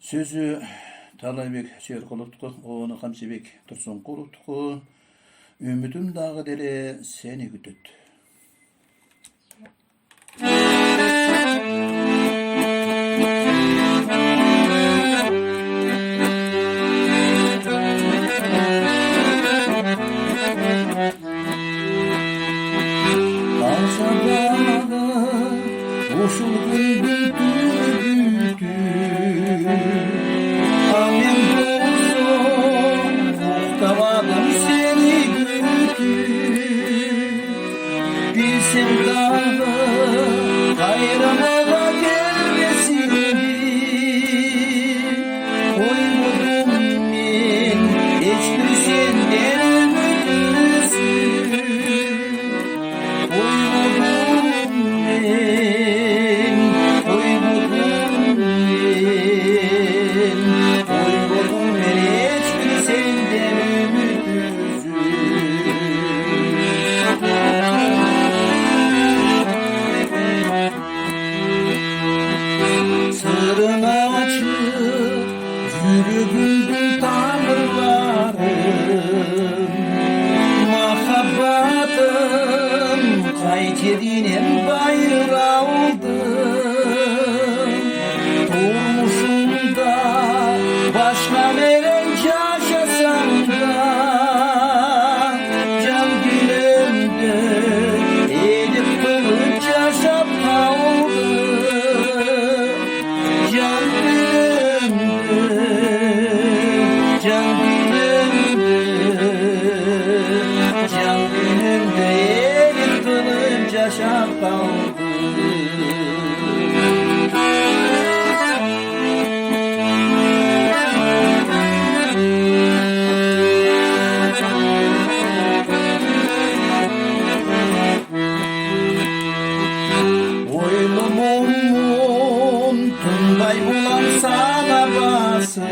Sözü Talaybek Şerkolutku, onu Kamçebek Tursun Kurutku. Ümidim dağı dere seni gütüt. Uşul gündür amen olsun muhtavadım seni gütür bilsem dağı hayranlığa gelmesin koymudum men hiçbir senden ümitsiz koymudum men koymudum men hiçbir senden ümitsiz sırrını açıp yürüdüm tanrılarım mahabbatım kaydedinen bayrağı aldım durmuşumda başka veren yaşasam da can dilimde edip kılıç yaşap kaldı can dilimde can dilimde edip kılıç yaşap kaldı. Oylumun tunday bulan sana basın